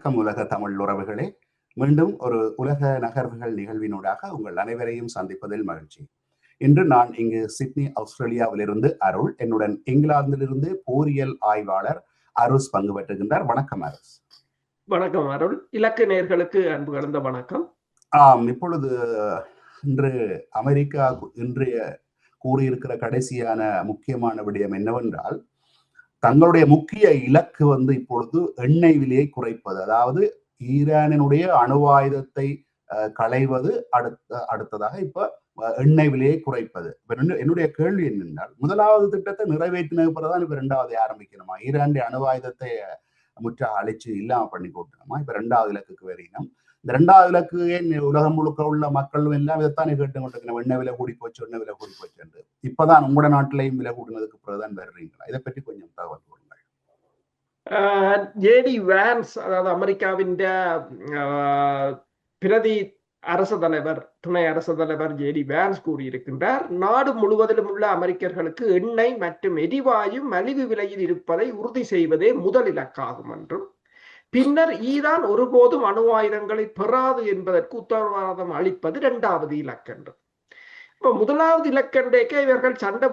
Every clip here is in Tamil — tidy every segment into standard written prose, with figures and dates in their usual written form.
வணக்கம் உலக தமிழ் உறவுகளே. மீண்டும் ஒரு உலக நகர்வுகள் நிகழ்வினூடாக உங்கள் அனைவரையும் சந்திப்பதில் மகிழ்ச்சி. இன்று நான் இங்கு சிட்னி ஆஸ்திரேலியாவிலிருந்து அருள், என்னுடன் இங்கிலாந்திலிருந்து போரியல் ஆய்வாளர் அருஸ் பங்கு பெற்றுகின்றார். வணக்கம் அருஸ். வணக்கம் அருள். இலக்கு நேயர்களுக்கு அன்பு கலந்த வணக்கம். இப்பொழுது இன்று அமெரிக்கா இன்றைய கூறியிருக்கிற கடைசியான முக்கியமான விடயம் என்னவென்றால், தங்களுடைய முக்கிய இலக்கு இப்பொழுது எண்ணெய் விலையை குறைப்பது, அதாவது ஈரானினுடைய அணு ஆயுதத்தை களைவது. அடுத்ததாக இப்ப எண்ணெய் விலையை குறைப்பது. என்னுடைய கேள்வி என்னென்றால், முதலாவது திட்டத்தை நிறைவேற்றின பிறகுதான் இப்ப ரெண்டாவது ஆரம்பிக்கணுமா? ஈரானுடைய அணு ஆயுதத்தை முற்றாக அழிச்சு இல்லாம பண்ணி கொடுக்கணுமா? இப்ப ரெண்டாவது இலக்குக்கு வரையினோம். இந்த ரெண்டாவது இலக்கு ஏன் உலகம் முழுக்க உள்ள மக்களும் எல்லாம் இதைத்தானே கேட்டு கொண்டிருக்கணும், எண்ணெய் விலை கூடி போச்சு, எண்ணெய் விலை கூடி போச்சு என்று. இப்பதான் உங்களோட நாட்டிலையும் விலை கூட்டினதுக்கு பிறகுதான் வர்றீங்களா? இதை பற்றி கொஞ்சம் தகவல் கூறுங்கள். ஜேடி வான்ஸ், அதாவது அமெரிக்காவின் பிரதி அரச தலைவர், துணை அரச தலைவர் ஜேடி வான்ஸ் கூறியிருக்கின்றார், நாடு முழுவதிலும் உள்ள அமெரிக்கர்களுக்கு எண்ணெய் மற்றும் எரிவாயு மலிவு விலையில் இருப்பதை உறுதி செய்வதே முதல் இலக்காகும் என்றும், பின்னர் ஈரான் ஒருபோதும் அணு ஆயுதங்களை பெறாது என்பதற்கு உத்தரவாதம் அளிப்பது இரண்டாவது இலக்கென்று. இப்ப முதலாவது இலக்கண்டேக்க இவர்கள் சண்டை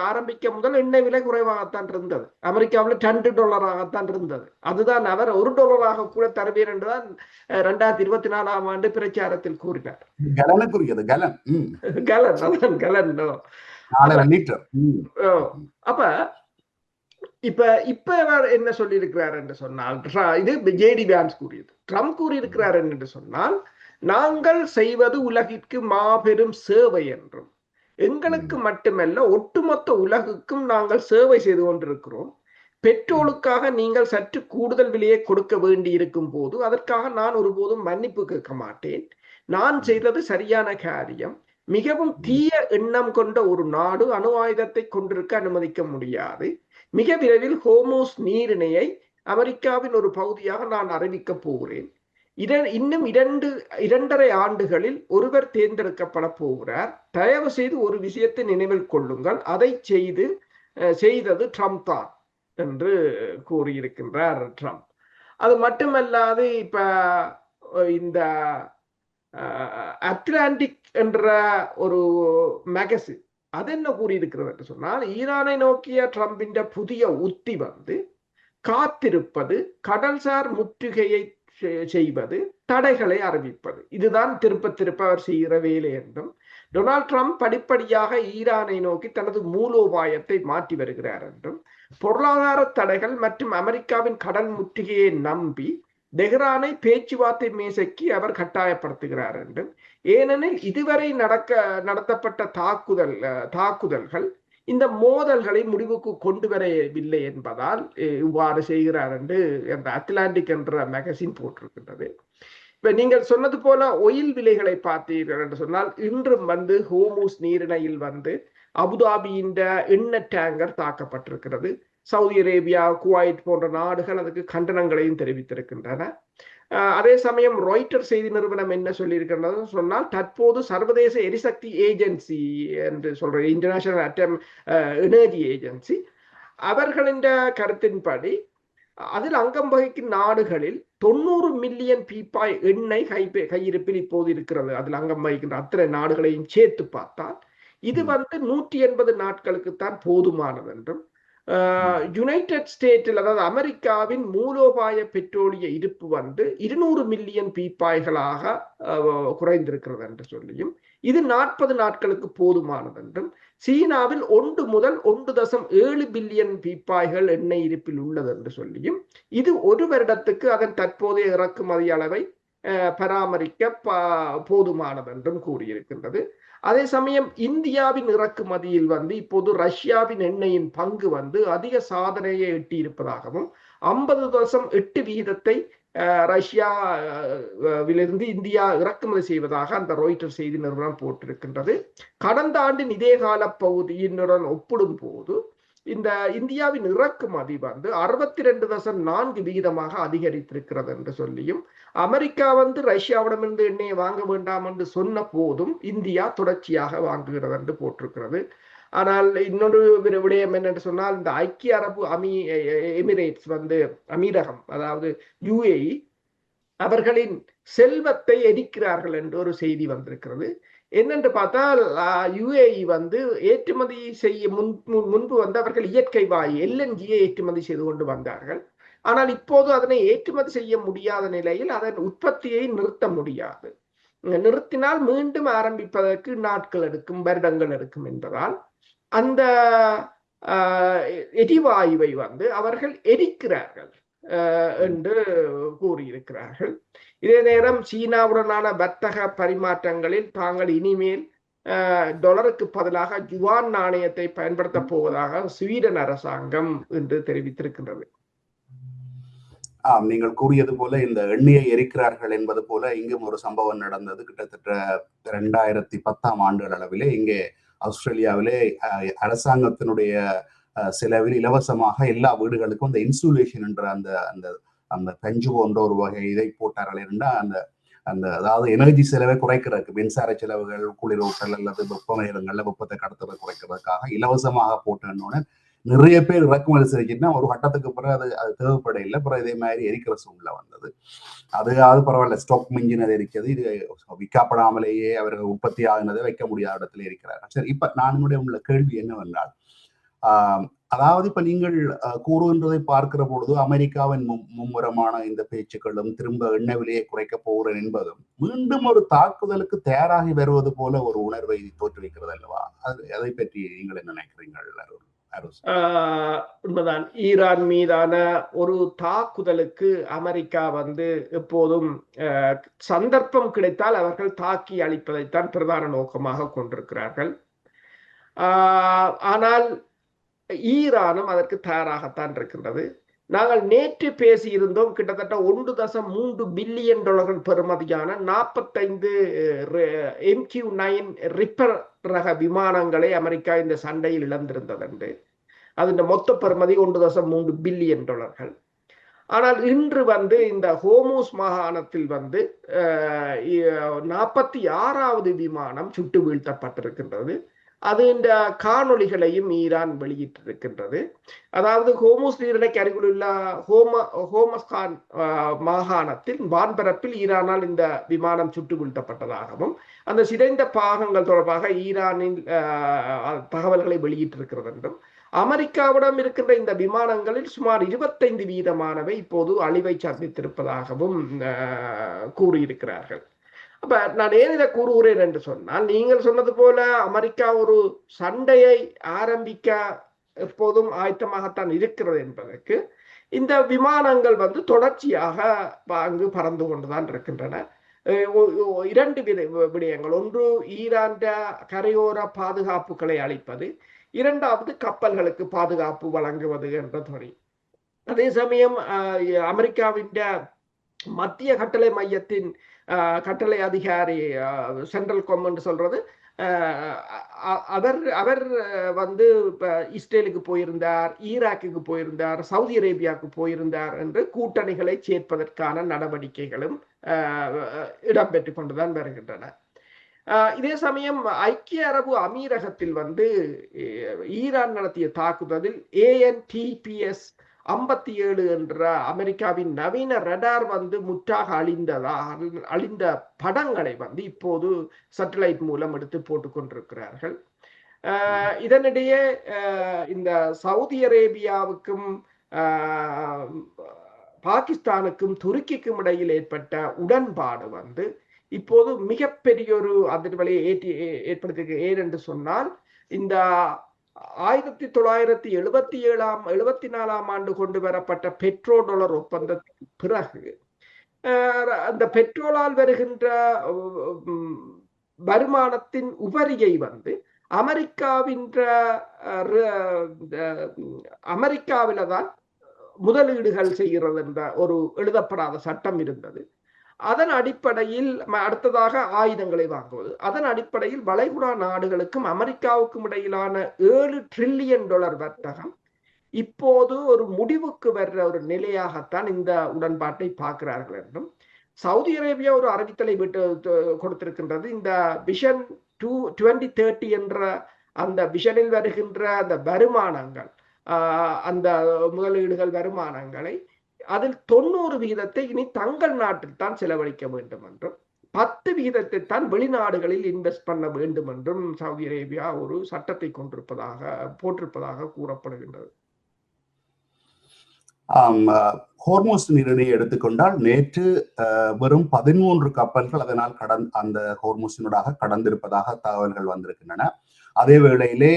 ஆரம்பிக்க முதல் எண்ணெய் விலை குறைவாகத்தான் இருந்தது. அமெரிக்காவில் $2 இருந்தது. அதுதான் அவர் $1 கூட தருவேன் என்றுதான் 2024 பிரச்சாரத்தில் கூறினார். அப்ப இப்ப என்ன சொல்லி இருக்கிறார் என்று சொன்னால், இது ஜேடி வான்ஸ் கூறியது. ட்ரம்ப் கூறியிருக்கிறார் என்று சொன்னால், நாங்கள் செய்வது உலகிற்கு மாபெரும் சேவை என்றும், எங்களுக்கு மட்டுமல்ல ஒட்டுமொத்த உலகுக்கும் நாங்கள் சேவை செய்து கொண்டிருக்கிறோம். பெட்ரோலுக்காக நீங்கள் சற்று கூடுதல் விலையை கொடுக்க வேண்டி இருக்கும் போது அதற்காக நான் ஒருபோதும் மன்னிப்பு கேட்க மாட்டேன். நான் செய்தது சரியான காரியம். மிகவும் தீய எண்ணம் கொண்ட ஒரு நாடு அணு ஆயுதத்தை கொண்டிருக்க அனுமதிக்க முடியாது. மிக விரைவில் ஹோர்முஸ் நீரிணையை அமெரிக்காவின் ஒரு பகுதியாக நான் அறிவிக்க போகிறேன். இன்னும் 2.5 ஆண்டுகளில் ஒருவர் தேர்ந்தெடுக்கப்பட போகிறார். தயவு செய்து ஒரு விஷயத்தை நினைவில் கொள்ளுங்கள், அதை செய்தது ட்ரம்ப் தான் என்று கூறியிருக்கின்றார் ட்ரம்ப். அது மட்டுமல்லாது இப்ப இந்த அட்லாண்டிக் என்ற ஒரு மேகசின் அது என்ன கூறியிருக்கிறது என்று சொன்னால், ஈரானை நோக்கிய ட்ரம்பின் புதிய உத்தி காத்திருப்பது, கடல்சார் முற்றுகையை செய்வது, தடைகளை அறிவிப்பது. இதுதான் திருப்ப அவர் செய்கிற வேலை என்றும், டொனால்ட் ட்ரம்ப் படிப்படியாக ஈரானை நோக்கி தனது மூலோபாயத்தை மாற்றி வருகிறார் என்றும், பொருளாதார தடைகள் மற்றும் அமெரிக்காவின் கடல் முற்றுகையை நம்பி தெஹ்ரானை பேச்சுவார்த்தை மேசைக்கு அவர் கட்டாயப்படுத்துகிறார் என்றும், ஏனெனில் இதுவரை நடத்தப்பட்ட தாக்குதல்கள் இந்த மோதல்களை முடிவுக்கு கொண்டு வரவில்லை என்பதால் இவ்வாறு செய்கிறார் என்று அந்த அட்லாண்டிக் என்ற மேகசின் போட்டிருக்கின்றது. இப்ப நீங்கள் சொன்னது போல ஒயில் விலைகளை பார்த்தீர்கள் என்று சொன்னால், இன்றும் ஹோர்முஸ் நீரிணையில் அபுதாபியின் எண்ணெய் டேங்கர் தாக்கப்பட்டிருக்கிறது. சவுதி அரேபியா, குவைத் போன்ற நாடுகள் அதுக்கு கண்டனங்களையும் தெரிவித்திருக்கின்றன. அதே சமயம் ராய்ட்டர் செய்தி நிறுவனம் என்ன சொல்லியிருக்கின்றது சொன்னால், தற்போது சர்வதேச எரிசக்தி ஏஜென்சி என்று சொல்ற இன்டர்நேஷனல் எனர்ஜி ஏஜென்சி, அவர்களின் கருத்தின்படி அதில் அங்கம் வகிக்கும் நாடுகளில் 90 மில்லியன் பீப்பாய் எண்ணெய் கையிருப்பில் இப்போது இருக்கிறது. அதில் அங்கம் வகிக்கின்ற அத்தனை நாடுகளையும் சேர்த்து பார்த்தால் இது 180 நாட்களுக்குத்தான் போதுமானது என்றும், யுனைடெட் ஸ்டேட்டில், அதாவது அமெரிக்காவின் மூலோபாய பெட்ரோலிய இருப்பு 200 மில்லியன் பீப்பாய்களாக குறைந்திருக்கிறது என்று சொல்லியும், இது 40 நாட்களுக்கு போதுமானது என்றும், சீனாவில் 1 முதல் 1.7 பில்லியன் பீப்பாய்கள் எண்ணெய் இருப்பில் உள்ளது என்று சொல்லியும், இது ஒரு வருடத்துக்கு அதன் தற்போதைய இறக்குமதி அளவை பராமரிக்க போதுமானது என்றும் கூறியிருக்கின்றது. அதே சமயம் இந்தியாவின் இறக்குமதியில் இப்போது ரஷ்யாவின் எண்ணெயின் பங்கு அதிக சாதனையை எட்டி இருப்பதாகவும், 50.8% ரஷ்யாவிலிருந்து இந்தியா இறக்குமதி செய்வதாக அந்த ராய்ட்டர் செய்தி நிறுவனம் போட்டிருக்கின்றது. கடந்த ஆண்டின் இதே கால பகுதியினுடன் ஒப்பிடும் போது இந்த இந்தியாவின் இறக்குமதி 62.4% அதிகரித்திருக்கிறது என்று சொல்லியும், அமெரிக்கா ரஷ்யாவிடமிருந்து எண்ணெயை வாங்க வேண்டாம் என்று சொன்ன போதும் இந்தியா தொடர்ச்சியாக வாங்குகிறது என்று போட்டிருக்கிறது. ஆனால் இன்னொரு விடயம் என்னென்று சொன்னால், இந்த ஐக்கிய அரபு எமிரேட்ஸ் அமீரகம், அதாவது UAE, அவர்களின் செல்வத்தை எரிக்கிறார்கள் என்று ஒரு செய்தி வந்திருக்கிறது. என்னென்று பார்த்தால் UAE வந்து ஏற்றுமதி செய்ய முன்பு வந்து அவர்கள் இயற்கை வாயு LNGயை ஏற்றுமதி செய்து கொண்டு வந்தார்கள். ஆனால் இப்போது அதனை ஏற்றுமதி செய்ய முடியாத நிலையில் அதன் உற்பத்தியை நிறுத்த முடியாது. நிறுத்தினால் மீண்டும் ஆரம்பிப்பதற்கு நாட்கள் எடுக்கும், வருடங்கள் எடுக்கும் என்பதால் அந்த எரிவாயுவை வந்து அவர்கள் எரிக்கிறார்கள் என்று கூறியிருக்கிறார்கள். இதே நேரம் சீனாவுடனான வர்த்தக பரிமாற்றங்களில் தாங்கள் இனிமேல் டாலருக்கு பதிலாக யுவான் நாணயத்தை பயன்படுத்த போவதாக ஸ்வீடன் அரசாங்கம் என்று தெரிவித்திருக்கின்றது. நீங்கள் கூறியது போல இந்த எண்ணெயை எரிக்கிறார்கள் என்பது போல இங்கும் ஒரு சம்பவம் நடந்தது. கிட்டத்தட்ட 2010 ஆண்டு அளவிலே இங்கே ஆஸ்திரேலியாவிலே அரசாங்கத்தினுடைய செலவில் இலவசமாக எல்லா வீடுகளுக்கும் இந்த இன்சுலேஷன் என்ற அந்த அந்த அந்த பஞ்சு போன்ற ஒரு வகை இதை போட்டார்கள் என்றால் அந்த அந்த அதாவது எனர்ஜி செலவை குறைக்கிறதுக்கு, மின்சார செலவுகள், குளிரூட்டல் அல்லது வெப்ப நேரங்கள்ல வெப்பத்தை கடத்துறதை குறைக்கிறதுக்காக இலவசமாக போட்டோன்னு நிறைய பேர் இறக்குமதி செஞ்சுன்னா ஒரு கட்டத்துக்கு பிறகு அது தேவைப்பட இல்லை. பிறகு இதே மாதிரி எரிக்கிற சூழ்நிலை வந்தது. அது பரவாயில்ல, ஸ்டாக் மிஞ்சினது இருக்கிறது. இது விற்கப்படாமலேயே அவர்கள் உற்பத்தி ஆகினதை வைக்க முடியாத இடத்துல இருக்கிறார்கள். சரி, இப்ப நான் உள்ள கேள்வி என்னவென்றால், அதாவது இப்ப நீங்கள் கூறுகின்றதை பார்க்கிற பொழுது அமெரிக்காவின் மும்முரமான இந்த பேச்சுக்களும் திரும்ப எண்ணெய் விலையை குறைக்க போகிறேன் என்பதும் மீண்டும் ஒரு தாக்குதலுக்கு தயாராகி வருவது போல ஒரு உணர்வை தோற்றுவிக்கிறது அல்லவா? அதை பற்றி நீங்கள் என்ன நினைக்கிறீர்கள்? உண்மைதான். ஈரான் மீதான ஒரு தாக்குதலுக்கு அமெரிக்கா வந்து எப்போதும் சந்தர்ப்பம் கிடைத்தால் அவர்கள் தாக்கி அளிப்பதைத்தான் பிரதான நோக்கமாக கொண்டிருக்கிறார்கள். ஆனால் ஈரானும் அதற்கு தயாராகத்தான் இருக்கின்றது. நாங்கள் நேற்று பேசியிருந்தோம், கிட்டத்தட்ட 1.3 பில்லியன் டாலர்கள் பெறுமதியான 45 MQ-9 ரிப்பர் ரக விமானங்களை அமெரிக்கா இந்த சண்டையில் இழந்திருந்தது என்று. அதன் மொத்த பெறுமதி 1.3 பில்லியன் டாலர்கள். ஆனால் இன்று வந்து இந்த ஹோமூஸ் மாகாணத்தில் வந்து 46வது விமானம் சுட்டு வீழ்த்தப்பட்டிருக்கின்றது. அது இந்த காணொளிகளையும் ஈரான் வெளியிட்டிருக்கின்றது. அதாவது ஹோமூஸ் நீரிணைக்கு அருகிலுள்ள ஹோமஸ்கான் மாகாணத்தில் வான்பரப்பில் ஈரானால் இந்த விமானம் சுட்டு வீழ்த்தப்பட்டதாகவும் அந்த சிதைந்த பாகங்கள் தொடர்பாக ஈரானின் தகவல்களை வெளியிட்டிருக்கிறது என்றும், அமெரிக்காவிடம் இருக்கின்ற இந்த விமானங்களில் சுமார் 25% இப்போது அழிவை சந்தித்திருப்பதாகவும் கூறியிருக்கிறார்கள். அப்ப நான் ஏன் இதை கூறுகிறேன் என்று சொன்னால், நீங்கள் சொன்னது போல அமெரிக்கா ஒரு சண்டையை ஆரம்பிக்க எப்போதும் ஆயத்தமாகத்தான் இருக்கிறது என்பதற்கு இந்த விமானங்கள் வந்து தொடர்ச்சியாக அங்கு பறந்து கொண்டுதான் இருக்கின்றன. 2 விடயங்கள். ஒன்று, ஈரான் கரையோர பாதுகாப்புகளை அளிப்பது, 2வது கப்பல்களுக்கு பாதுகாப்பு வழங்குவது என்ற துணை. அதே சமயம் அமெரிக்காவின் மத்திய கட்டளை மையத்தின் கட்டளை அதிகாரி சென்ட்ரல் கமாண்ட் சொல்றது, அவர் வந்து இஸ்ரேலுக்கு போயிருந்தார், ஈராக்குக்கு போயிருந்தார், சவுதி அரேபியாவுக்கு போயிருந்தார் என்று கூட்டணிகளை சேர்ப்பதற்கான நடவடிக்கைகளும் இடம்பெற்று கொண்டுதான் வருகின்றன. இதே சமயம் ஐக்கிய அரபு அமீரகத்தில் வந்து ஈரான் நடத்திய தாக்குதலில் ANTPS 57 என்ற அமெரிக்காவின் நவீன ரடார் வந்து முற்றாக அழிந்த படங்களை வந்து இப்போது சேட்டலைட் மூலம் எடுத்து போட்டுக் கொண்டிருக்கிறார்கள். இதனிடையே இந்த சவுதி அரேபியாவுக்கும் பாகிஸ்தானுக்கும் துருக்கிக்கும் இடையில் ஏற்பட்ட உடன்பாடு வந்து இப்போது மிகப்பெரிய ஒரு அதிர்வலையை ஏற்படுத்தி. ஏனென்று சொன்னால், இந்த 1974 ஆண்டு கொண்டு வரப்பட்ட பெட்ரோ டாலர் ஒப்பந்தத்திற்கு பிறகு அந்த பெட்ரோலால் வருகின்ற வருமானத்தின் உபரியை வந்து அமெரிக்காவில தான் முதலீடுகள் செய்கிறது என்ற ஒரு எழுதப்படாத சட்டம் இருந்தது. அதன் அடிப்படையில் அடுத்ததாக ஆயுதங்களை வாங்குவது. அதன் அடிப்படையில் வளைகுடா நாடுகளுக்கும் அமெரிக்காவுக்கும் இடையிலான 7 டிரில்லியன் டாலர் வர்த்தகம் இப்போது ஒரு முடிவுக்கு வர்ற ஒரு நிலையாகத்தான் இந்த உடன்பாட்டை பார்க்கிறார்கள் என்றும், சவுதி அரேபியா ஒரு அறிவித்தலை கொடுத்திருக்கின்றது. இந்த விஷன் 2030 என்ற அந்த விஷனில் வருகின்ற அந்த வருமானங்கள், அந்த முதலீடுகள் வருமானங்களை அதில் 90% இனி தங்கள் நாட்டில் தான் செலவழிக்க வேண்டும் என்றும் 10% தான் வெளிநாடுகளில் இன்வெஸ்ட் பண்ண வேண்டும் என்றும் சவுதி அரேபியா ஒரு சட்டத்தை போட்டிருப்பதாக கூறப்படுகின்றது. ஹோர்மோஸ் நீரிணையை எடுத்துக்கொண்டால் நேற்று வெறும் 13 கப்பல்கள் அதனால் அந்த ஹோர்மோஸினூடாக கடந்திருப்பதாக தகவல்கள் வந்திருக்கின்றன. அதே வேளையிலே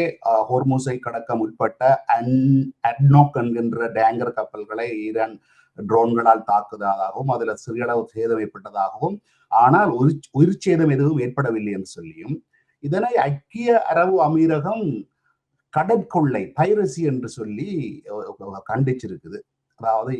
ஹோர்மூஸை கடக்க முற்பட்ட அட்னோக் என்கின்ற டேங்கர் கப்பல்களை ஈரான் ட்ரோன்களால் தாக்குவதாகவும் அதுல சிறியளவு சேதம் ஏற்பட்டதாகவும், ஆனால் உயிர் சேதம் எதுவும் ஏற்படவில்லை என்று சொல்லியும் இதனை ஐக்கிய அரபு அமீரகம் கடற்கொள்ளை பைரசி என்று சொல்லி கண்டிச்சிருக்குது. அதாவது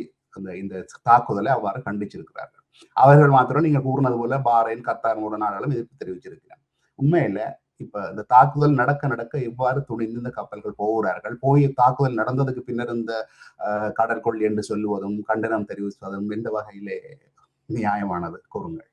இந்த தாக்குதலை அவ்வாறு கண்டிச்சிருக்கிறார்கள். அவர்கள் மாத்திரம் நீங்க கூறினது போல பாரைன், கத்தார் போன்ற நாடுகளும் எதிர்ப்பு தெரிவிச்சிருக்கிறார். உண்மையில இப்ப இந்த தாக்குதல் நடக்க நடக்க இவ்வாறு துணிந்து இந்த கப்பல்கள் போகிறார்கள். தாக்குதல் நடந்ததுக்கு பின்னர் இந்த கடற்கொள்ளை என்று சொல்லுவதும் கண்டனம் தெரிவிப்பதும் எந்த வகையிலே நியாயமானது கூறுங்கள்.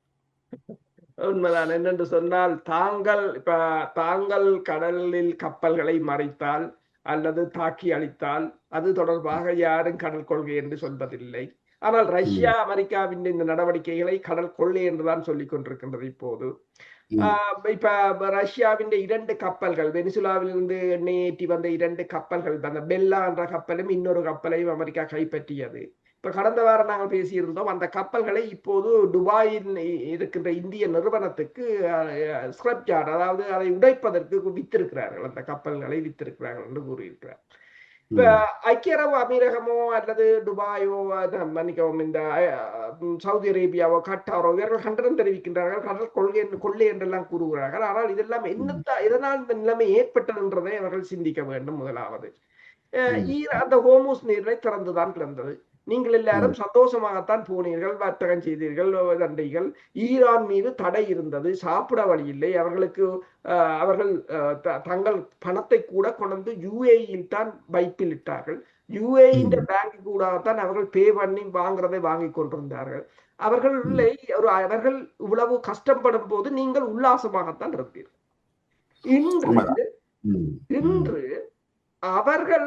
உண்மைதான். என்னென்று சொன்னால் தாங்கள் கடலில் கப்பல்களை மறைத்தால் அல்லது தாக்கி அழித்தால் அது தொடர்பாக யாரும் கடல் கொள்கை என்று சொல்வதில்லை. ஆனால் ரஷ்யா அமெரிக்காவின் இந்த நடவடிக்கைகளை கடல் கொள்ளை என்றுதான் சொல்லிக் கொண்டிருக்கின்றது. இப்போது இப்ப ரஷ்யாவின் 2 கப்பல்கள், வெனிசுலாவிலிருந்து எண்ணெய் ஏற்றி வந்த 2 கப்பல்கள், அந்த பெல்லா என்ற கப்பலும் இன்னொரு கப்பலையும் அமெரிக்கா கைப்பற்றியது. இப்ப கடந்த வாரம் நாங்கள் பேசியிருந்தோம். அந்த கப்பல்களை இப்போது துபாயில் இருக்கின்ற இந்திய நிறுவனத்துக்கு ஸ்கிராப் யார்ட், அதாவது அதை உடைப்பதற்கு வித்திருக்கிறார்கள். அந்த கப்பல்களை வித்திருக்கிறார்கள் என்று கூறியிருக்கிறார். இப்ப ஐக்கிய அரபு அமீரகமோ அல்லது துபாயோ, மன்னிக்கவும், இந்த சவுதி அரேபியாவோ கட்டாரோ இவர்கள் கண்டனம் தெரிவிக்கின்றார்கள். கடல் கொள்ளை என்றெல்லாம் கூறுகிறார்கள். ஆனால் இதெல்லாம் எதனால் இந்த நிலைமை ஏற்பட்டது என்றதை அவர்கள் சிந்திக்க வேண்டும். முதலாவது, அந்த ஹோர்மூஸ் நீரிணை திறந்துதான் கிடந்தது. நீங்கள் எல்லாரும் சந்தோஷமாகத்தான் போனீர்கள், வர்த்தகம் செய்தீர்கள், தண்டைகள். ஈரான் மீது தடை இருந்தது, சாப்பிட வழி இல்லை. அவர்கள் தங்கள் பணத்தை கூட கொண்டு யுஏஇயில் தான் வைப்பில் இட்டார்கள். யுஏஇ பேங்க் கூடத்தான் அவர்கள் பே பண்ணி வாங்குறதை வாங்கி கொண்டிருந்தார்கள். அவர்கள் இவ்வளவு கஷ்டப்படும் போது நீங்கள் உல்லாசமாகத்தான் இருந்தீர்கள். இன்று அவர்கள்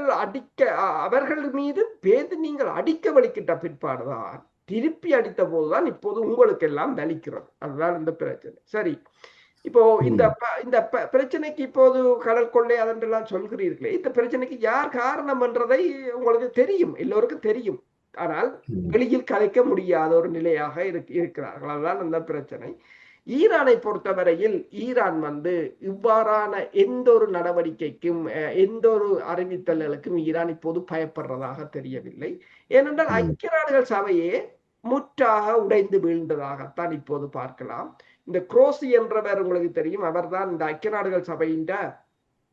மீது பேந்து நீங்கள் அடிக்க வலிக்கிட்ட பிற்பாடுதான், திருப்பி அடித்த போதுதான் இப்போது உங்களுக்கு எல்லாம் வலிக்கிறது. அதுதான் இந்த பிரச்சனை. சரி, இப்போ இந்த பிரச்சனைக்கு இப்போது கடல் கொள்ளை அதெல்லாம் சொல்கிறீர்களே, இந்த பிரச்சனைக்கு யார் காரணம் என்றதை உங்களுக்கு தெரியும், எல்லோருக்கும் தெரியும். ஆனால் வெளியில் கலைக்க முடியாத ஒரு நிலையாக இருக்கிறார்கள். அதுதான் அந்த பிரச்சனை. ஈரானை பொறுத்தவரையில் ஈரான் இவ்வாறான எந்த ஒரு நடவடிக்கைக்கும் எந்த ஒரு அறிவித்தல்களுக்கும் ஈரான் இப்போது பயப்படுறதாக தெரியவில்லை. ஏனென்றால் ஐக்கிய நாடுகள் சபையே முற்றாக உடைந்து வீழ்ந்ததாகத்தான் இப்போது பார்க்கலாம். இந்த குரோசி என்றவர் உங்களுக்கு தெரியும், அவர்தான் இந்த ஐக்கிய நாடுகள் சபையின்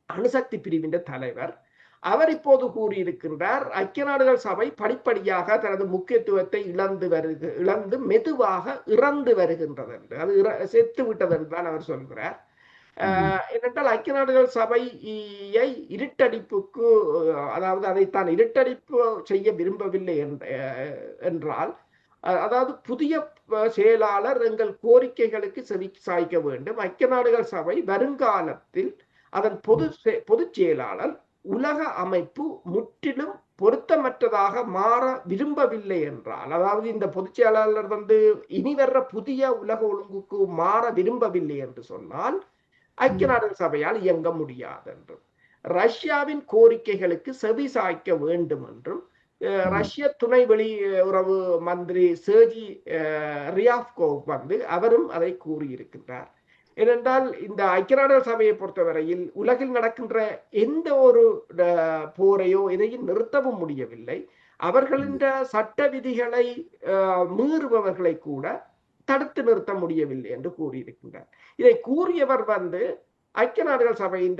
அணுசக்தி பிரிவின் தலைவர். அவர் இப்போது கூறியிருக்கின்றார், ஐக்கிய நாடுகள் சபை படிப்படியாக தனது முக்கியத்துவத்தை இழந்து மெதுவாக இறந்து வருகின்றது என்று, அது செத்து விட்டது என்றுதான் அவர் சொல்கிறார். ஏனென்றால் ஐக்கிய நாடுகள் சபையை இருட்டடிப்புக்கு, அதாவது அதைத்தான் இருட்டடிப்பு செய்ய விரும்பவில்லை என்றால், அதாவது புதிய செயலாளர் எங்கள் கோரிக்கைகளுக்கு செவி சாய்க்க வேண்டும். ஐக்கிய நாடுகள் சபை வருங்காலத்தில் அதன் பொது செயலாளர் உலக அமைப்பு முற்றிலும் பொருத்தமற்றதாக மாற விரும்பவில்லை என்றால், அதாவது இந்த பொதுச் செயலாளர் இனி வர்ற புதிய உலக ஒழுங்குக்கு மாற விரும்பவில்லை என்று சொன்னால் ஐக்கிய நாடுகள் சபையால் இயங்க முடியாது என்றும், ரஷ்யாவின் கோரிக்கைகளுக்கு செவி சாய்க்க வேண்டும் என்றும் ரஷ்ய துணை வெளியுறவு மந்திரி சேர்ஜி ரியாப்கோவ் அவரும் அதை கூறியிருக்கின்றார். ஏனென்றால் இந்த ஐக்கிய நாடுகள் சபையை பொறுத்தவரையில் உலகில் நடக்கின்ற எந்த ஒரு போரையோ எதையும் நிறுத்தவும் முடியவில்லை. அவர்களின் சட்ட விதிகளை மீறுபவர்களை கூட தடுத்து நிறுத்த முடியவில்லை என்று கூறியிருக்கின்றார். இதை கூறியவர் ஐக்கிய நாடுகள் சபையின்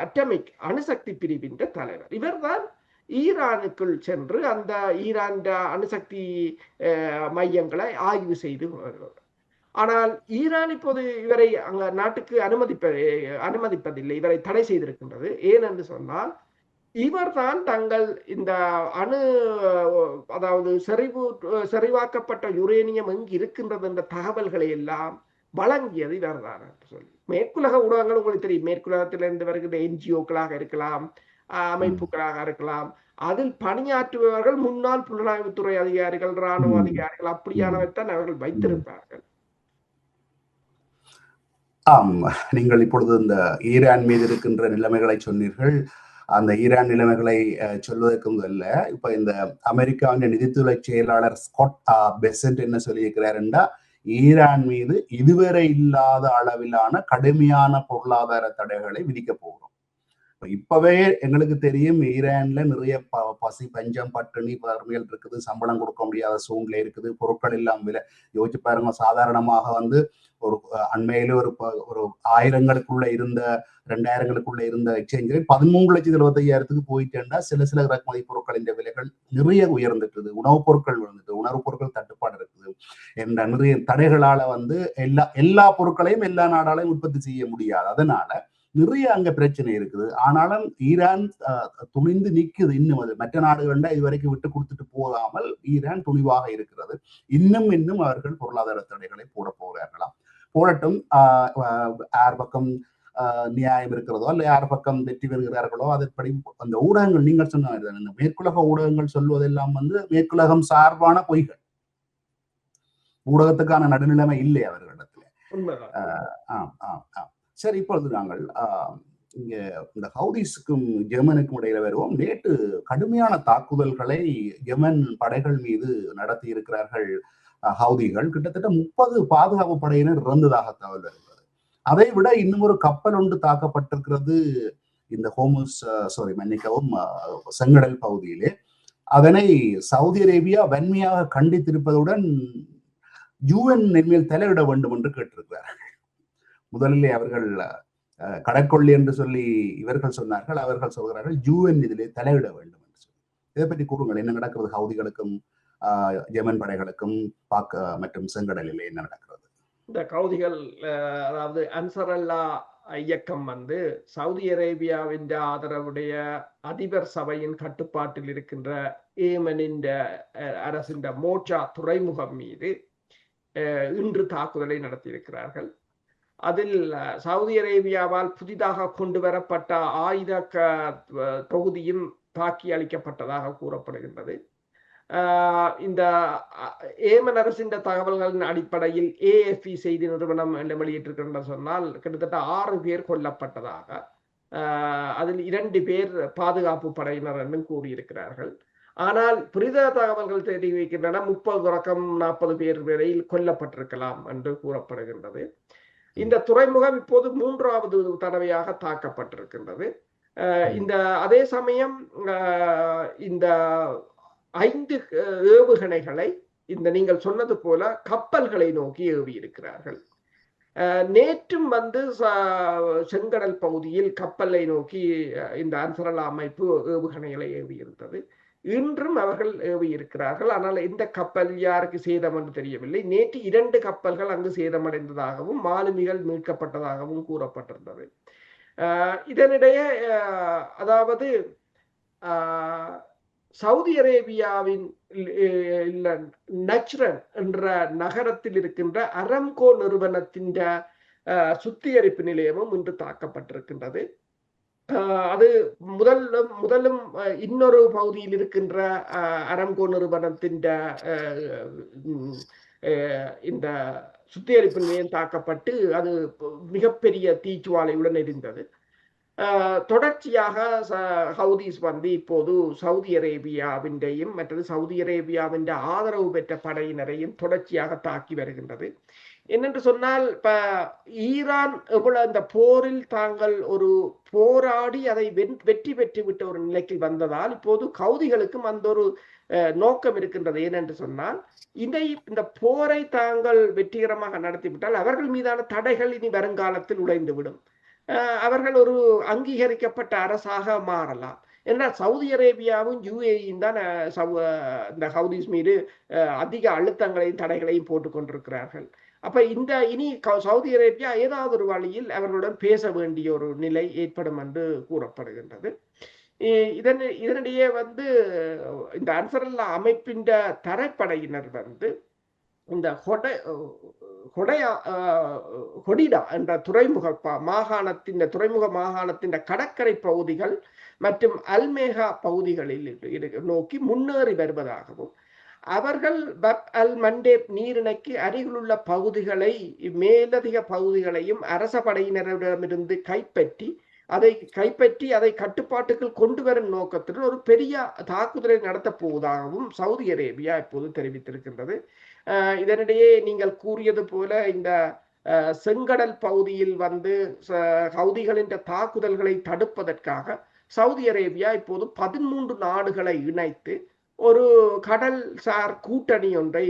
அட்டமிக் அணுசக்தி பிரிவின் தலைவர். இவர்தான் ஈரானுக்குள் சென்று அந்த ஈரான் அணுசக்தி மையங்களை ஆய்வு செய்து வருவார். ஆனால் ஈரான் இப்போது இவரை அங்க நாட்டுக்கு அனுமதிப்பதில்லை, இவரை தடை செய்திருக்கின்றது. ஏனென்று சொன்னால், இவர்தான் தங்கள் இந்த அதாவது செறிவாக்கப்பட்ட யுரேனியம் எங்கு இருக்கின்றது என்ற தகவல்களை எல்லாம் வழங்கியது இவர்தான் என்று சொல்லி, மேற்குலக ஊடகங்கள் உங்களுக்கு தெரியும், மேற்குலகத்திலிருந்து வருகின்ற என்ஜிஓக்களாக இருக்கலாம், அமைப்புகளாக இருக்கலாம், அதில் பணியாற்றுபவர்கள் முன்னாள் புலனாய்வுத்துறை அதிகாரிகள், இராணுவ அதிகாரிகள் அப்படியானவற்றை அவர்கள் வைத்திருப்பார்கள். ஆம், நீங்கள் இப்பொழுது இந்த ஈரான் மீது இருக்கின்ற நிலைமைகளை சொன்னீர்கள். அந்த ஈரான் நிலைமைகளை சொல்வதற்கு முதல்ல இப்ப இந்த அமெரிக்காவின் நிதித்துறை செயலாளர் ஸ்காட் பெசன்ட் என்ன சொல்லியிருக்கிறாருன்னா, ஈரான் மீது இதுவரை இல்லாத அளவிலான கடுமையான பொருளாதார தடைகளை விதிக்க போகிறோம். இப்பவே எங்களுக்கு தெரியும் ஈரான்ல நிறைய பசி, பஞ்சம், பட்டினி, வறுமைகள் இருக்குது, சம்பளம் கொடுக்க முடியாத சூழ்நிலை இருக்குது, பொருட்கள் எல்லாம் விலை. யோசிச்சு பாருங்க, சாதாரணமாக வந்து ஒரு அண்மையில ஒரு 1000ங்களுக்குள்ள இருந்த 2000ங்களுக்குள்ள இருந்த எக்ஸ்சேஞ்ச் ரேட் 13,25,000க்கு போயிட்டேன்னா சில இறக்குமதி பொருட்களின் விலைகள் நிறைய உயர்ந்துட்டுது. உணவுப் பொருட்கள் விழுந்துட்டு, உணவுப் பொருட்கள் தட்டுப்பாடு இருக்குது என்ற நிறைய தடைகளால வந்து எல்லா பொருட்களையும் எல்லா நாடாலையும் உற்பத்தி செய்ய முடியாது. அதனால நிறைய அங்க பிரச்சனை இருக்குது. ஆனாலும் ஈரான் துணிந்து நிக்குது. இன்னும் அது மற்ற நாடுகள்ல இதுவரைக்கும் விட்டு கொடுத்துட்டு போகாமல் ஈரான் துணிவாக இருக்கிறது. இன்னும் அவர்கள் பொருளாதார தடைகளை போட போகிறார்களாம். போடட்டும். யார் பக்கம் நியாயம் இருக்கிறதோ அல்ல யார் பக்கம் வெற்றி பெறுகிறார்களோ அதன்படி அந்த ஊடகங்கள், நீங்கள் சொன்ன இந்த மேற்குலக ஊடகங்கள் சொல்வதெல்லாம் வந்து மேற்குலகம் சார்பான பொய்கள். ஊடகத்துக்கான நடுநிலைமை இல்லை அவர்களிடத்துல. சரி, இப்பொழுது நாங்கள் இங்க இந்த ஹவுதிஸுக்கும் ஜெர்மனுக்கும் இடையில வருவோம். நேற்று கடுமையான தாக்குதல்களை ஜெர்மன் படைகள் மீது நடத்தி இருக்கிறார்கள் ஹவுதிகள். கிட்டத்தட்ட 30 பாதுகாப்பு படையினர் இறந்ததாக தகவல் வருகிறது. அதை விட இன்னும் ஒரு கப்பல் ஒன்று தாக்கப்பட்டிருக்கிறது இந்த மன்னிக்கவும், செங்கடல் பகுதியிலே. அதனை சவுதி அரேபியா வன்மையாக கண்டித்திருப்பதுடன் UN மேல் தலையிட வேண்டும் என்று கேட்டிருக்கிறார்கள். முதலிலே அவர்கள் கடற்கொள்ளி என்று சொல்லி இவர்கள் சொன்னார்கள். அவர்கள் சொல்கிறார்கள் UN இதிலே தலையிட வேண்டும் என்று சொல்லி. இதை பற்றி கூறுங்கள், என்ன நடக்கிறது ஹவுதிகளுக்கும் ஜெர்மன் படைகளுக்கும் மற்றும் செங்கடலிலே என்ன நடக்கிறது? இந்த ஹவுதிகள், அதாவது அன்சர் அல்லா இயக்கம் வந்து சவுதி அரேபியாவின் ஆதரவுடைய அதிபர் சபையின் கட்டுப்பாட்டில் இருக்கின்ற ஏமனின் அரசின் மோச்சா துறைமுகம் மீது இன்று தாக்குதலை நடத்தியிருக்கிறார்கள். அதில் சவுதி அரேபியாவால் புதிதாக கொண்டு வரப்பட்ட ஆயுத தொகுதியும் தாக்கி அளிக்கப்பட்டதாக கூறப்படுகின்றது. இந்த ஏமன் அரசின் தகவல்களின் அடிப்படையில் AFP செய்தி நிறுவனம் வெளியிட்டிருக்கின்ற சொன்னால் கிட்டத்தட்ட 6 பேர் கொல்லப்பட்டதாக, அதில் 2 பேர் பாதுகாப்பு படையினர் என்று கூறியிருக்கிறார்கள். ஆனால் புரித தகவல்கள் தெரிவிக்கின்றன 30 தொடக்கம் 40 பேர் வரையில் கொல்லப்பட்டிருக்கலாம் என்று கூறப்படுகின்றது. இந்த துறைமுகம் இப்போது 3வது தடவையாக தாக்கப்பட்டிருக்கின்றது. இந்த அதே சமயம் இந்த 5 ஏவுகணைகளை இந்த நீங்கள் சொன்னது போல கப்பல்களை நோக்கி ஏவி இருக்கிறார்கள். நேற்றும் வந்து செங்கடல் பகுதியில் கப்பலை நோக்கி இந்த அன்சரல்லா அமைப்பு ஏவுகணைகளை ஏவி இருந்தது. இன்றும் அவர்கள் ஏவி இருக்கிறார்கள். ஆனால் எந்த கப்பல் யாருக்கு சேதம் என்று தெரியவில்லை. நேற்று 2 கப்பல்கள் அங்கு சேதமடைந்ததாகவும் மாலுமிகள் மீட்கப்பட்டதாகவும் கூறப்பட்டிருந்தது. இதனிடையே அதாவது சவுதி அரேபியாவின் நச்ரன் என்ற நகரத்தில் இருக்கின்ற அரம்கோ நிறுவனத்தின் சுத்திகரிப்பு நிலையமும் இன்று தாக்கப்பட்டிருக்கின்றது. அது முதலும் இன்னொரு பகுதியில் இருக்கின்ற அரம்கோ நிறுவனத்தின் இந்த சுத்திகரிப்பு நிலையம் தாக்கப்பட்டு அது மிகப்பெரிய தீச்சுவாலையுடன் எரிந்தது. தொடர்ச்சியாக ஹவுதிஸ் வந்து இப்போது சவுதி அரேபியாவின்றையும் மற்றது சவுதி அரேபியாவின் ஆதரவு பெற்ற படையினரையும் தொடர்ச்சியாக தாக்கி வருகின்றது. என்னென்று சொன்னால், இப்ப ஈரான் எவ்வளவு அந்த போரில் தாங்கள் ஒரு போராடி அதை வெற்றி பெற்று விட்ட ஒரு நிலைக்கு வந்ததால் இப்போது ஹவுதிகளுக்கும் அந்த ஒரு நோக்கம் இருக்கின்றது. ஏனென்று சொன்னால், இந்த போரை தாங்கள் வெற்றிகரமாக நடத்திவிட்டால் அவர்கள் மீதான தடைகள் இனி வருங்காலத்தில் உடைந்துவிடும். அவர்கள் ஒரு அங்கீகரிக்கப்பட்ட அரசாக மாறலாம். ஏன்னா சவுதி அரேபியாவும் UAE தான் இந்த ஹவுதிஸ் மீது அதிக அழுத்தங்களையும் தடைகளையும் போட்டுக் கொண்டிருக்கிறார்கள். அப்ப இனி சவுதி அரேபியா ஏதாவது ஒரு வழியில் அவர்களுடன் பேச வேண்டிய ஒரு நிலை ஏற்படும் என்று கூறப்படுகின்றது. இதனிடையே வந்து இந்த அன்சரல்லா அமைப்பின் தரைப்படையினர் வந்து இந்த ஹொடிடா என்ற துறைமுக மாகாணத்தின் கடற்கரை பகுதிகள் மற்றும் அல்மேகா பகுதிகளில் நோக்கி முன்னேறி வருவதாகவும் அவர்கள் பப் அல் மண்டேப் நீரிணைக்கு அருகிலுள்ள பகுதிகளை மேலதிக பகுதிகளையும் அரச படையினரிடமிருந்து கைப்பற்றி அதை கட்டுப்பாட்டுக்குள் கொண்டு வரும் நோக்கத்துடன் ஒரு பெரிய தாக்குதலை நடத்தப் போவதாகவும் சவுதி அரேபியா இப்போது தெரிவித்திருக்கின்றது. இதனிடையே நீங்கள் கூறியது போல இந்த செங்கடல் பகுதியில் வந்து ஹவுதிகளின் தாக்குதல்களை தடுப்பதற்காக சவுதி அரேபியா இப்போது 13 நாடுகளை இணைத்து ஒரு கடல் சார் கூட்டணி ஒன்றை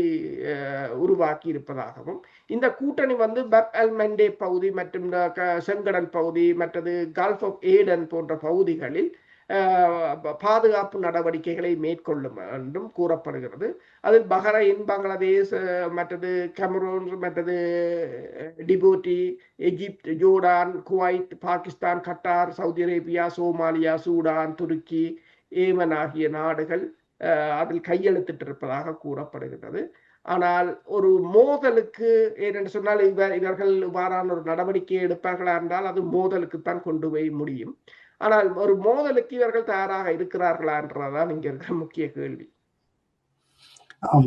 உருவாக்கி இருப்பதாகவும் இந்த கூட்டணி வந்து பப் அல் மண்டே பகுதி மற்றும் செங்கடல் பகுதி மற்றது கல்ஃப் ஆஃப் ஏடன் போன்ற பகுதிகளில் பாதுகாப்பு நடவடிக்கைகளை மேற்கொள்ளும் என்றும் கூறப்படுகிறது. அதில் பஹ்ரைன், பங்களாதேஷ், மற்றது கெமரூன், மற்றது Djibouti, Egypt, Jordan, Kuwait, Pakistan, Qatar, Saudi Arabia, Somalia, Sudan, துருக்கி, ஏமன் ஆகிய நாடுகள் அதில் கையெழுத்திட்டு இருப்பதாக கூறப்படுகிறது. ஆனால் ஒரு மோதலுக்கு ஏனென்று சொன்னால் இவர்கள் இவ்வாறான ஒரு நடவடிக்கையை எடுப்பார்களா என்றால் அது மோதலுக்குத்தான் கொண்டு போய் முடியும். ஆனால் ஒரு மோதலுக்கு இவர்கள் தயாராக இருக்கிறார்களா என்றதான் இங்க இருக்கிற முக்கிய கேள்வி.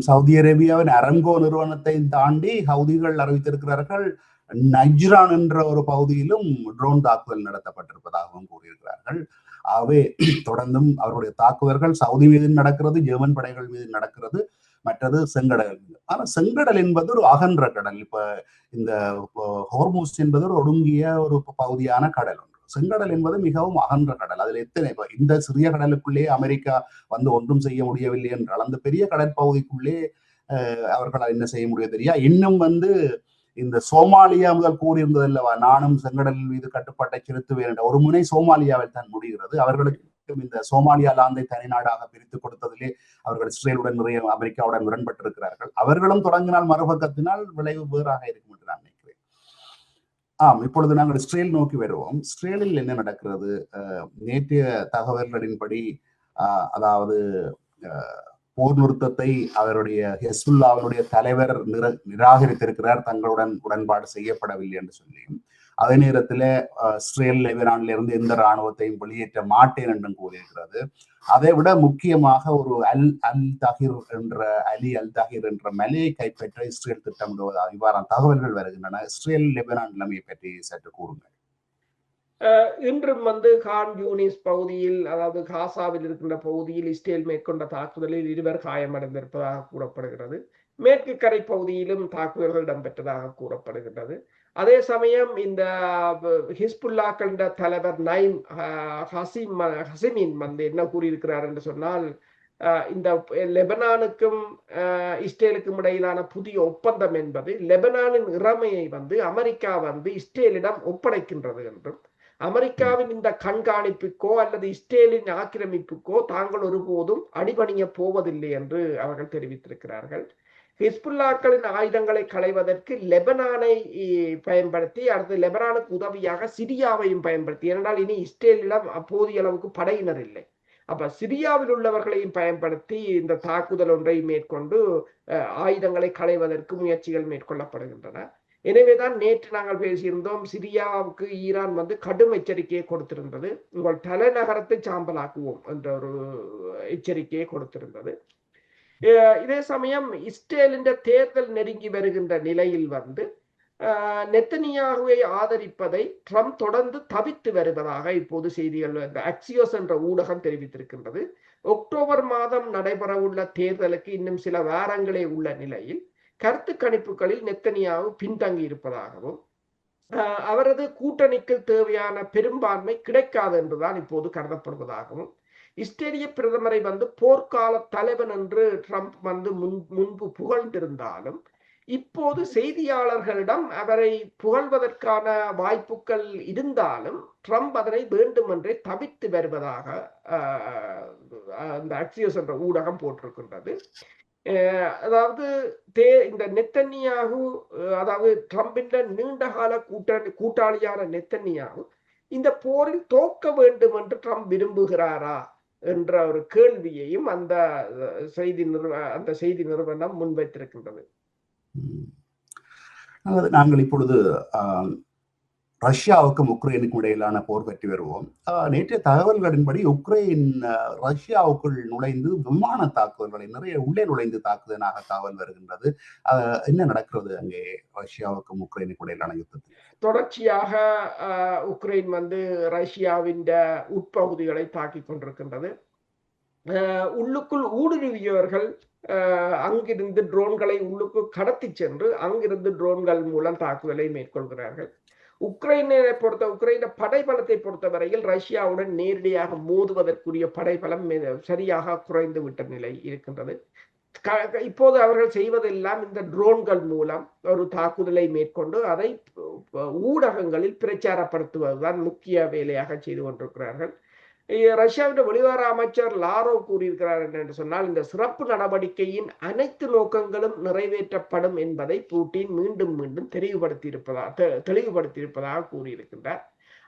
சவுதி அரேபியாவின் அரங்கோ நிறுவனத்தை தாண்டி ஹவுதிகள் அறிவித்திருக்கிறார்கள் நஜ்ரான் என்ற ஒரு பகுதியிலும் ட்ரோன் தாக்குதல் நடத்தப்பட்டிருப்பதாகவும் கூறியிருக்கிறார்கள். ஆகவே தொடர்ந்தும் அவருடைய தாக்குதல்கள் சவுதி மீது நடக்கிறது, ஜெர்மன் படைகள் மீது நடக்கிறது, மற்றது செங்கடல். ஆனா செங்கடல் என்பது ஒரு அகன்ற கடல். இப்ப இந்த ஹோர்மூஸ் என்பது ஒரு ஒடுங்கிய ஒரு பகுதியான கடல் ஒன்று. செங்கடல் என்பது மிகவும் அகன்ற கடல். அதுல எத்தனை இந்த சிறிய கடலுக்குள்ளே அமெரிக்கா வந்து ஒன்றும் செய்ய முடியவில்லை என்றால் அந்த பெரிய கடற்பகுதிக்குள்ளே அவர்களால் என்ன செய்ய முடியாது தெரியா. இன்னும் வந்து இந்த சோமாலியா முதல் கூறியிருந்தது அல்லவா, நானும் செங்கடல் மீது கட்டுப்பாட்டை செலுத்துவேன் என்ற ஒரு முனை சோமாலியாவில் தான் முடிகிறது. அவர்களுக்கு இந்த சோமாலியா லாந்தை தனிநாடாக பிரித்து கொடுத்ததிலே அவர்கள் இஸ்ரேலுடன் நிறைய அமெரிக்காவுடன் முரண்பட்டிருக்கிறார்கள். அவர்களும் தொடங்கினால் மறுபக்கத்தினால் விளைவு வேறாக இருக்கும் என்று நான் நினைக்கிறேன். இப்பொழுது நாங்கள் இஸ்ரேல் நோக்கி வருவோம். இஸ்ரேலில் என்ன நடக்கிறது? நேற்றைய தகவல்களின்படி அதாவது போர் நிறுத்தத்தை அவருடைய ஹெஸ்புல்லாவினுடைய தலைவர் நிராகரித்திருக்கிறார், தங்களுடன் உடன்பாடு செய்யப்படவில்லை என்று சொல்லியும், அதே நேரத்தில் இஸ்ரேல் லெபனானில் இருந்து எந்த இராணுவத்தையும் வெளியேற்ற மாட்டேன் என்றும் கூறியிருக்கிறது. அதை விட முக்கியமாக ஒரு அலி அல் தஹீர் என்ற மலையை கைப்பற்ற இஸ்ரேல் திட்டமிடுவதாக இவ்வாறான தகவல்கள் வருகின்றன. இஸ்ரேல் லெபனான் நிலைமையை பற்றி சற்று கூறுங்கள். இன்றும் வந்து கான் யூனிஸ் பகுதியில், அதாவது காசாவில் இருக்கின்ற பகுதியில் இஸ்ரேல் மேற்கொண்ட தாக்குதலில் 2 காயமடைந்திருப்பதாக கூறப்படுகிறது. மேற்கு கரை பகுதியிலும் தாக்குதல்கள் இடம்பெற்றதாக கூறப்படுகின்றது. அதே சமயம் இந்த ஹிஸ்புல்லாக்கள் தலைவர் நைம் ஹசிமின் வந்து என்ன கூறியிருக்கிறார் என்று சொன்னால், இந்த லெபனானுக்கும் இஸ்ரேலுக்கும் இடையிலான புதிய ஒப்பந்தம் என்பது லெபனானின் இறமையை வந்து அமெரிக்கா வந்து இஸ்ரேலிடம் ஒப்படைக்கின்றது என்றும், அமெரிக்காவின் இந்த கண்காணிப்புக்கோ அல்லது இஸ்ரேலின் ஆக்கிரமிப்புக்கோ தாங்கள் ஒருபோதும் அடிபணிய போவதில்லை என்று அவர்கள் தெரிவித்திருக்கிறார்கள். ஹிஸ்புல்லாக்களின் ஆயுதங்களை களைவதற்கு லெபனானை பயன்படுத்தி, அடுத்து லெபனானுக்கு உதவியாக சிரியாவையும் பயன்படுத்தி, ஏனென்றால் இனி இஸ்ரேலிடம் போதிய அளவுக்கு படையினர் இல்லை. அப்ப சிரியாவில் உள்ளவர்களையும் பயன்படுத்தி இந்த தாக்குதல் ஒன்றை மேற்கொண்டு ஆயுதங்களை களைவதற்கு முயற்சிகள் மேற்கொள்ளப்படுகின்றன. எனவேதான் நேற்று நாங்கள் பேசியிருந்தோம், சிரியாவுக்கு ஈரான் வந்து கடும் எச்சரிக்கையை கொடுத்திருந்தது. உங்கள் தலைநகரத்தை சாம்பலாக்குவோம் என்ற ஒரு எச்சரிக்கையை கொடுத்திருந்தது. இதே சமயம் இஸ்ரேலின் தேர்தல் நெருங்கி வருகின்ற நிலையில் வந்து நெத்தனியாகுவை ஆதரிப்பதை ட்ரம்ப் தொடர்ந்து தவித்து வருவதாக இப்போது செய்திகள் அக்சியோஸ் என்ற ஊடகம் தெரிவித்திருக்கின்றது. அக்டோபர் மாதம் நடைபெறவுள்ள தேர்தலுக்கு இன்னும் சில வாரங்களே உள்ள நிலையில் கருத்து கணிப்புகளில் நெத்தனியாகு பின்தங்கி இருப்பதாகவும் அவரது கூட்டணிக்கு தேவையான பெரும்பான்மை கிடைக்காது என்றுதான் இப்போது கருதப்படுவதாகவும், இஸ்ரேலிய பிரதமரை வந்து போர்க்கால தலைவன் என்று ட்ரம்ப் வந்து முன்பு புகழ்ந்திருந்தாலும் இப்போது செய்தியாளர்களிடம் அவரை புகழ்வதற்கான வாய்ப்புகள் இருந்தாலும் ட்ரம்ப் அதனை வேண்டுமென்றே தவித்து வருவதாக அந்த அக்சியோஸ் என்ற ஊடகம் போட்டிருக்கின்றது. அதாவது இந்த நெத்தனியாகு, அதாவது ட்ரம்பின் நீண்டகால கூட்டாளியான நெத்தனியாகு இந்த போரில் தோற்க வேண்டும் என்று ட்ரம்ப் விரும்புகிறாரா என்ற ஒரு கேள்வியையும் அந்த செய்தி நிறுவனம் முன்வைத்திருக்கின்றது. நாங்கள் இப்பொழுது ரஷ்யாவுக்கும் உக்ரைனுக்கும் இடையிலான போர் பற்றி வருவோம். நேற்றைய தகவல்களின்படி உக்ரைன் ரஷ்யாவுக்குள் நுழைந்து விமான தாக்குதல்களை நிறைய உள்ளே நுழைந்து தாக்குதலாக தகவல் வருகின்றது. என்ன நடக்கிறது அங்கே ரஷ்யாவுக்கும் உக்ரைனுக்கும் இடையிலான யுத்தத்தில்? தொடர்ச்சியாக உக்ரைன் ரஷ்யாவின் உட்பகுதிகளை தாக்கிக் கொண்டிருக்கின்றது. உள்ளுக்குள் ஊடுருவியவர்கள் அங்கிருந்து ட்ரோன்களை உள்ளுக்கு கடத்தி சென்று அங்கிருந்து ட்ரோன்கள் மூலம் தாக்குதலை மேற்கொள்கிறார்கள். உக்ரைனை படைபலத்தை பொறுத்தவரையில் ரஷ்யாவுடன் நேரடியாக மோதுவதற்குரிய படைபலம் சரியாக குறைந்து விட்ட நிலை இருக்கின்றது. இப்போது அவர்கள் செய்வதெல்லாம் இந்த ட்ரோன்கள் மூலம் ஒரு தாக்குதலை மேற்கொண்டு அதை ஊடகங்களில் பிரச்சாரப்படுத்துவதுதான் முக்கிய வேலையாக செய்து கொண்டிருக்கிறார்கள். ரஷ்யாவின் வெளிவார அமைச்சர் லாரோவ் கூறியிருக்கிறார் என்று சொன்னால், இந்த சிறப்பு நடவடிக்கையின் அனைத்து நோக்கங்களும் நிறைவேற்றப்படும் என்பதை புட்டின் மீண்டும் மீண்டும் தெளிவுபடுத்தியிருப்பதாக கூறியிருக்கின்றார்.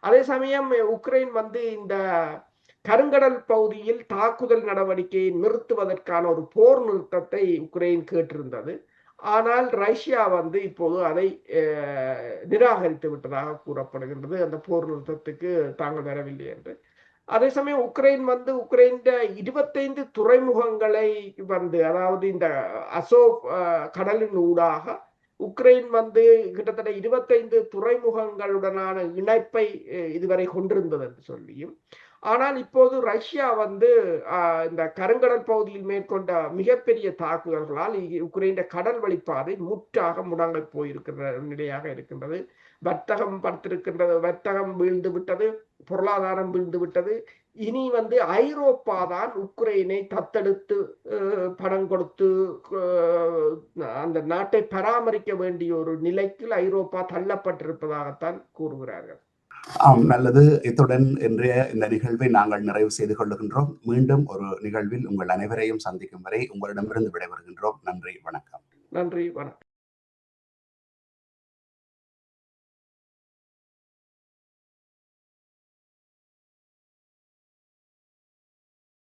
அதே சமயம் உக்ரைன் இந்த கருங்கடல் பகுதியில் தாக்குதல் நடவடிக்கையை நிறுத்துவதற்கான ஒரு போர் நிறுத்தத்தை உக்ரைன் கேட்டிருந்தது. ஆனால் ரஷ்யா இப்போது அதை நிராகரித்து விட்டதாக கூறப்படுகின்றது. அந்த போர் நிறுத்தத்துக்கு தாங்கள் வரவில்லை என்று. அதே சமயம் உக்ரைன் உக்ரைன் 25 துறைமுகங்களை அதாவது இந்த அசோவ் கடலின் ஊடாக உக்ரைன் கிட்டத்தட்ட 25 துறைமுகங்களுடனான இணைப்பை இதுவரை கொண்டிருந்தது என்று சொல்லியும், ஆனால் இப்போது ரஷ்யா இந்த கருங்கடல் பகுதியில் மேற்கொண்ட மிகப்பெரிய தாக்குதல்களால் உக்ரைன் கடல் வழிப்பாதை முற்றாக முடங்க போயிருக்கிற நிலையாக இருக்கின்றது. வர்த்தகம் வீழ்ந்து விட்டது, பொருளாதாரம் வீழ்ந்து விட்டது. இனி ஐரோப்பா தான் உக்ரைனை தத்தெடுத்து பணம் கொடுத்து அந்த நாட்டை பராமரிக்க வேண்டிய ஒரு நிலைக்கு ஐரோப்பா தள்ளப்பட்டிருப்பதாகத்தான் கூறுகிறார்கள். நல்லது. இத்துடன் இன்றைய இந்த நிகழ்வை நாங்கள் நிறைவு செய்து கொள்ளுகின்றோம். மீண்டும் ஒரு நிகழ்வில் உங்கள் அனைவரையும் சந்திக்கும் வரை உங்களிடமிருந்து விடைபெறுகின்றோம். நன்றி, வணக்கம். நன்றி, வணக்கம்.